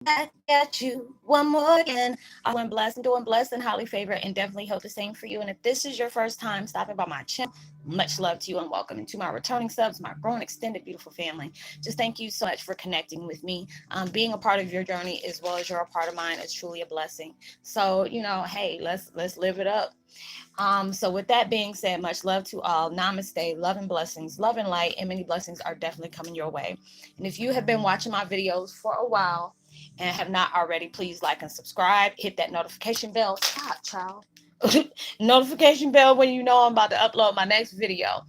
back at you one more again. I'm doing blessed and highly favored, and definitely hope the same for you. And if this is your first time stopping by my channel, much love to you and welcome. And to my returning subs, my growing, extended, beautiful family, just thank you so much for connecting with me. Being a part of your journey as well as you're a part of mine is truly a blessing. So, hey, let's live it up. So with that being said, much love to all. Namaste, love and blessings, love and light, and many blessings are definitely coming your way. And if you have been watching my videos for a while and have not already, please like and subscribe. Hit that notification bell. Stop, child. Notification bell when you know I'm about to upload my next video.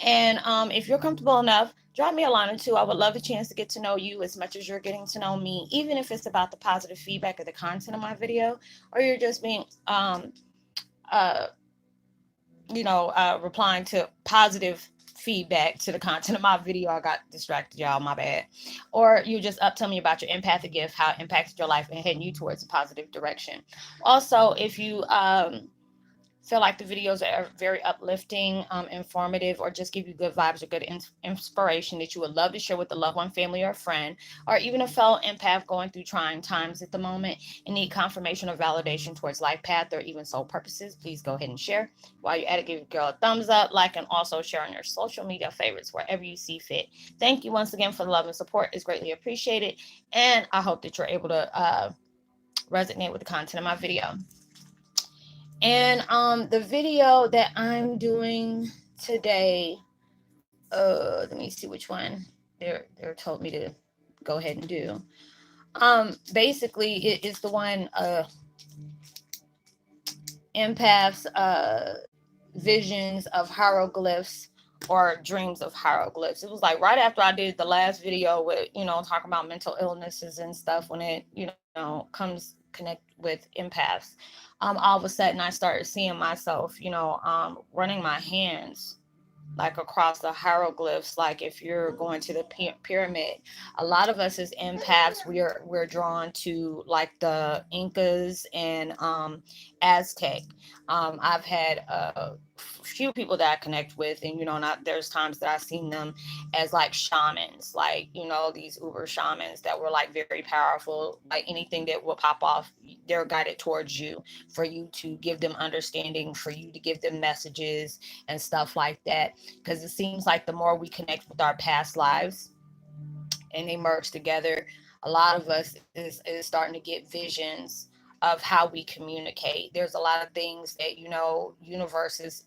And if you're comfortable enough, drop me a line or two. I would love a chance to get to know you as much as you're getting to know me, even if it's about the positive feedback of the content of my video, or you're just being uh replying to positive feedback to the content of my video. I got distracted, y'all, my bad. Or you just tell me about your empathic gift, how it impacted your life and heading you towards a positive direction. Also, if you feel like the videos are very uplifting, informative, or just give you good vibes or good inspiration that you would love to share with a loved one, family, or friend, or even a fellow empath going through trying times at the moment and need confirmation or validation towards life path or even soul purposes, please go ahead and share. While you're at it, give your girl a thumbs up, like, and also share on your social media favorites wherever you see fit. Thank you once again for the love and support. It's greatly appreciated, and I hope that you're able to resonate with the content of my video. And the video that I'm doing today, let me see which one they're told me to go ahead and do. Basically it is the one empaths visions of hieroglyphs or dreams of hieroglyphs. It was like right after I did the last video with, talking about mental illnesses and stuff, when it, comes connect with empaths. All of a sudden I started seeing myself, running my hands like across the hieroglyphs. Like if you're going to the pyramid, a lot of us as empaths, we're drawn to like the Incas and Aztec. I've had a few people that I connect with, and not, there's times that I've seen them as like shamans, like these uber shamans that were like very powerful. Like anything that will pop off, they're guided towards you for you to give them understanding, for you to give them messages and stuff like that. Because it seems like the more we connect with our past lives and they merge together, a lot of us is starting to get visions of how we communicate. There's a lot of things that universe is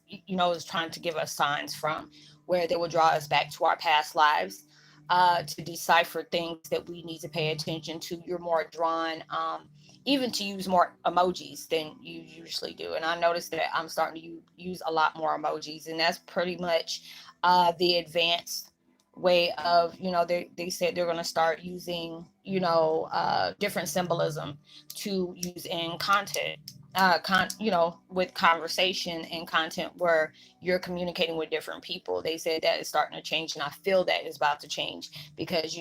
trying to give us signs from, where they will draw us back to our past lives to decipher things that we need to pay attention to. You're more drawn even to use more emojis than you usually do. And I noticed that I'm starting to use a lot more emojis, and that's pretty much the advanced way of, they said they're going to start using, different symbolism to use in content. With conversation and content where you're communicating with different people. They said that is starting to change, and I feel that is about to change because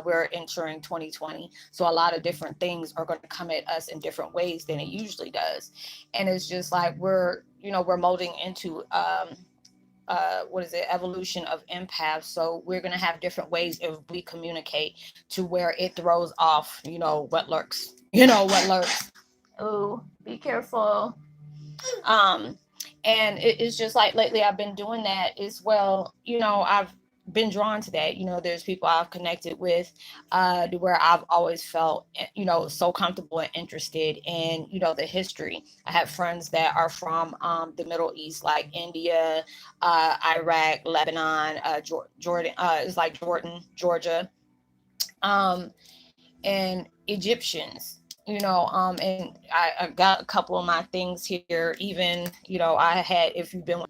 we're entering 2020, so a lot of different things are going to come at us in different ways than it usually does, and it's just like we're molding into what is it, evolution of empaths. So we're going to have different ways if we communicate to where it throws off what lurks, what lurks. Oh, be careful. um and it's just like lately I've been doing that as well. I've been drawn to that. There's people I've connected with to where I've always felt so comfortable and interested in the history. I have friends that are from the Middle East, like India, Iraq, Lebanon, Jordan, it's like Jordan, Georgia, um and Egyptians, and I got a couple of my things here. Even, I had, if you've been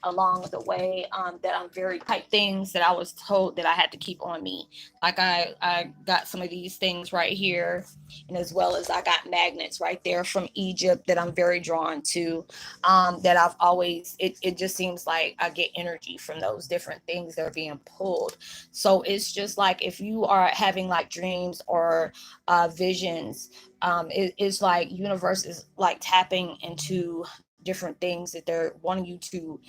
along the way, that I'm very type things that I was told that I had to keep on me. Like I got some of these things right here, and as well as I got magnets right there from Egypt that I'm very drawn to. That I've always, it just seems like I get energy from those different things that are being pulled. So it's just like if you are having like dreams or visions, it's like universe is like tapping into different things that they're wanting you to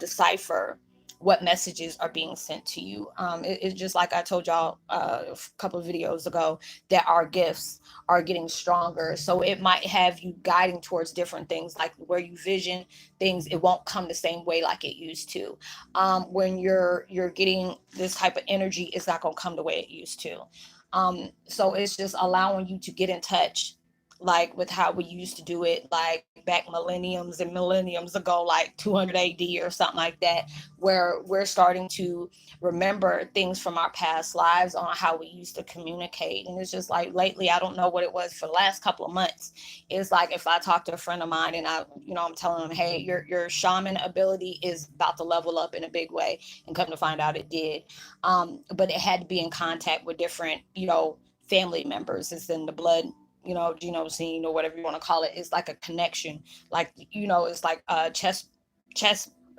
decipher what messages are being sent to you. It's just like I told y'all a couple of videos ago, that our gifts are getting stronger. So it might have you guiding towards different things, like where you vision things, it won't come the same way like it used to. When you're getting this type of energy, it's not gonna come the way it used to. So it's just allowing you to get in touch, like with how we used to do it, like back millenniums ago, like 200 AD or something like that, where we're starting to remember things from our past lives on how we used to communicate. And it's just like lately, I don't know what it was for the last couple of months. It's like if I talk to a friend of mine and I'm telling them, hey, your shaman ability is about to level up in a big way, and come to find out it did. But it had to be in contact with different, family members. It's in the blood, scene, or whatever you want to call it. It's like a connection, like, it's like chess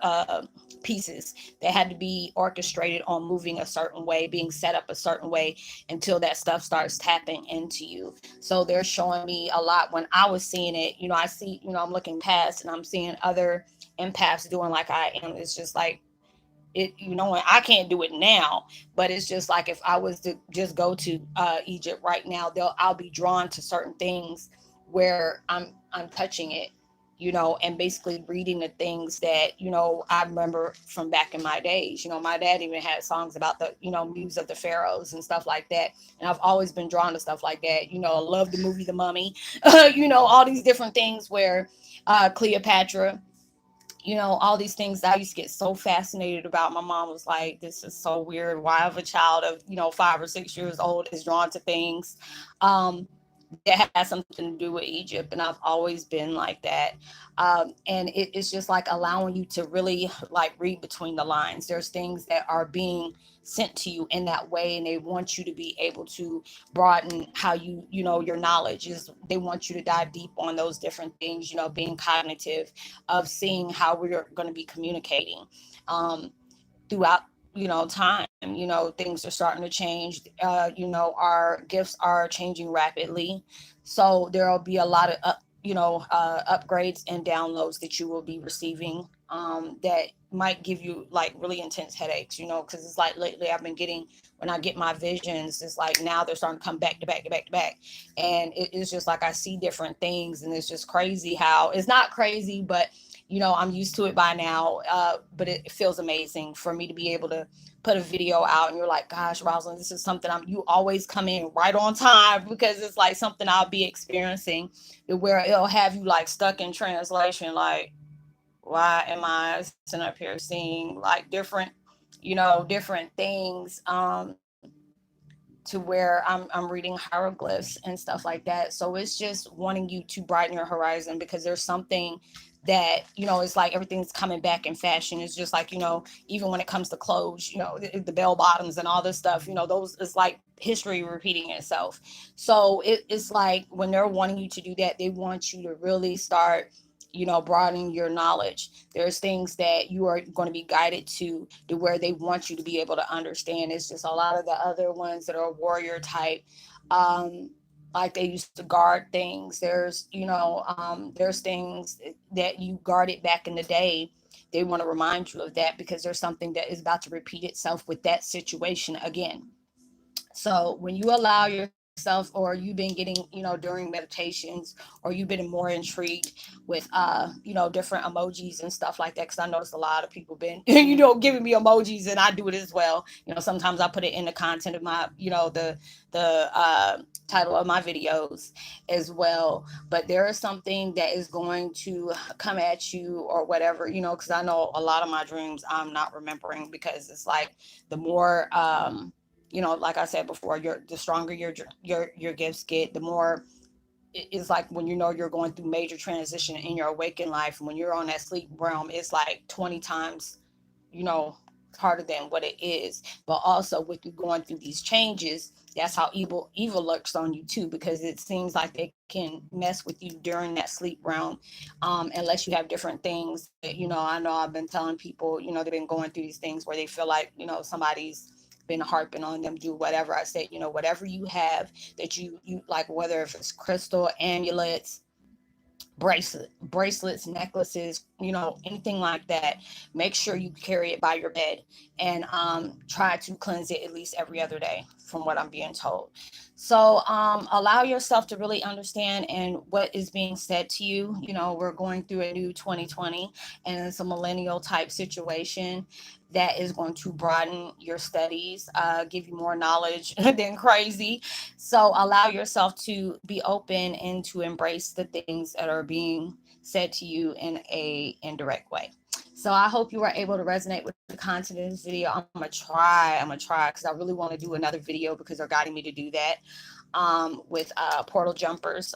uh pieces that had to be orchestrated on moving a certain way, being set up a certain way, until that stuff starts tapping into you. So they're showing me a lot. When I was seeing it, I see, I'm looking past and I'm seeing other empaths doing like I am. It's just like, it, and I can't do it now, but it's just like if I was to just go to Egypt right now, I'll be drawn to certain things where I'm touching it, and basically reading the things that, I remember from back in my days. My dad even had songs about the, muse of the pharaohs and stuff like that. And I've always been drawn to stuff like that. I love the movie The Mummy, all these different things where Cleopatra, all these things that I used to get so fascinated about. My mom was like, this is so weird. Why of a child of, 5 or 6 years old is drawn to things that has something to do with Egypt. And I've always been like that. And it's just like allowing you to really like read between the lines. There's things that are being sent to you in that way, and they want you to be able to broaden how your knowledge is. They want you to dive deep on those different things, being cognitive of seeing how we're going to be communicating throughout time. Things are starting to change. Our gifts are changing rapidly, so there'll be a lot of upgrades and downloads that you will be receiving, that might give you like really intense headaches, because it's like lately I've been getting, when I get my visions, it's like now they're starting to come back to back to back to back. And it's just like I see different things, and it's just crazy how it's not crazy, but I'm used to it by now. But it feels amazing for me to be able to put a video out, and you're like, gosh, Roslynn, this is something you always come in right on time, because it's like something I'll be experiencing where it'll have you like stuck in translation. Like, why am I sitting up here seeing like different things, to where I'm reading hieroglyphs and stuff like that. So it's just wanting you to brighten your horizon, because there's something that, it's like everything's coming back in fashion. It's just like, even when it comes to clothes, the bell bottoms and all this stuff, those is like history repeating itself. So it's like when they're wanting you to do that, they want you to really start broadening your knowledge. There's things that you are going to be guided to where they want you to be able to understand. It's just a lot of the other ones that are warrior type, like they used to guard things. There's things that you guarded back in the day. They want to remind you of that, because there's something that is about to repeat itself with that situation again. So when you allow yourself, or you've been getting, during meditations, or you've been more intrigued with, different emojis and stuff like that, because I noticed a lot of people been, giving me emojis, and I do it as well. Sometimes I put it in the content of my, the title of my videos as well. But there is something that is going to come at you or whatever, because I know a lot of my dreams I'm not remembering, because it's like the more, like I said before, the stronger your gifts get, the more it's like when you're going through major transition in your awakened life. When you're on that sleep realm, it's like 20 times, you know, harder than what it is. But also with you going through these changes, that's how evil lurks on you too, because it seems like they can mess with you during that sleep realm, unless you have different things that, I know I've been telling people, they've been going through these things where they feel like, somebody's been harping on them, do whatever. I said, whatever you have that you like, whether if it's crystal, amulets, bracelets, necklaces, anything like that, make sure you carry it by your bed, and try to cleanse it at least every other day, from what I'm being told. So allow yourself to really understand and what is being said to you. We're going through a new 2020, and it's a millennial type situation that is going to broaden your studies, give you more knowledge than crazy. So allow yourself to be open and to embrace the things that are being said to you in a indirect way. So I hope you were able to resonate with the content of this video. I'm gonna try because I really want to do another video, because they're guiding me to do that, with portal jumpers,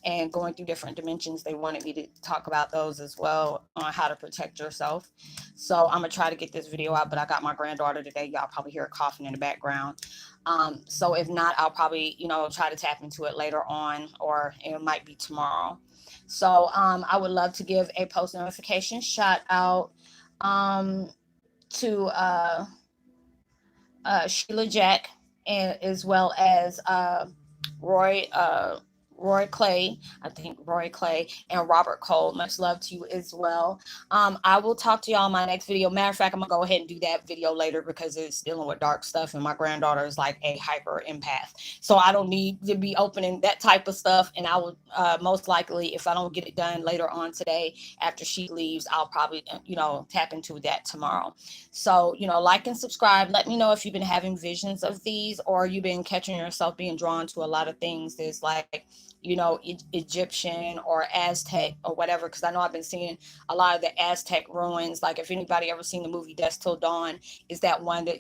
and going through different dimensions. They wanted me to talk about those as well, on how to protect yourself. So I'm gonna try to get this video out, but I got my granddaughter today. Y'all probably hear her coughing in the background. So if not, I'll probably, try to tap into it later on, or it might be tomorrow. So I would love to give a post notification shout out to Sheila Jack, and as well as Roy Roy Clay, I think Roy Clay, and Robert Cole. Much love to you as well. I will talk to y'all in my next video. Matter of fact, I'm gonna go ahead and do that video later, because it's dealing with dark stuff, and my granddaughter is like a hyper empath, so I don't need to be opening that type of stuff. And I will most likely, if I don't get it done later on today after she leaves, I'll probably tap into that tomorrow. So like and subscribe. Let me know if you've been having visions of these, or you've been catching yourself being drawn to a lot of things that's like Egyptian or Aztec or whatever, because I know I've been seeing a lot of the Aztec ruins. Like, if anybody ever seen the movie Dusk Till Dawn, is that one that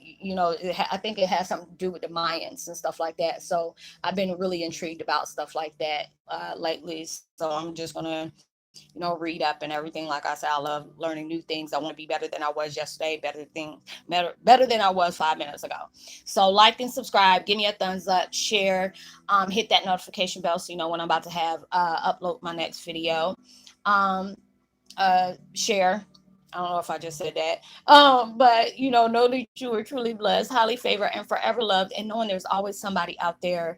I think it has something to do with the Mayans and stuff like that. So I've been really intrigued about stuff like that lately. So I'm just gonna read up and everything. Like I said, I love learning new things. I want to be better than I was yesterday, better than I was 5 minutes ago. So like and subscribe, give me a thumbs up, share, hit that notification bell so you know when I'm about to have upload my next video. Share. I don't know if I just said that. But know that you are truly blessed, highly favored, and forever loved, and knowing there's always somebody out there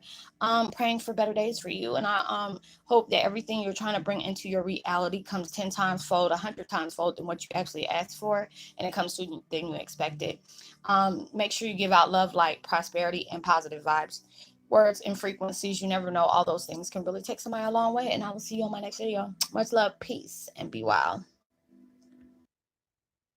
praying for better days for you. And I hope that everything you're trying to bring into your reality comes 10 times fold, 100 times fold than what you actually asked for, and it comes to than you expected. Make sure you give out love, light, prosperity, and positive vibes. Words and frequencies, you never know. All those things can really take somebody a long way. And I will see you on my next video. Much love, peace, and be wild.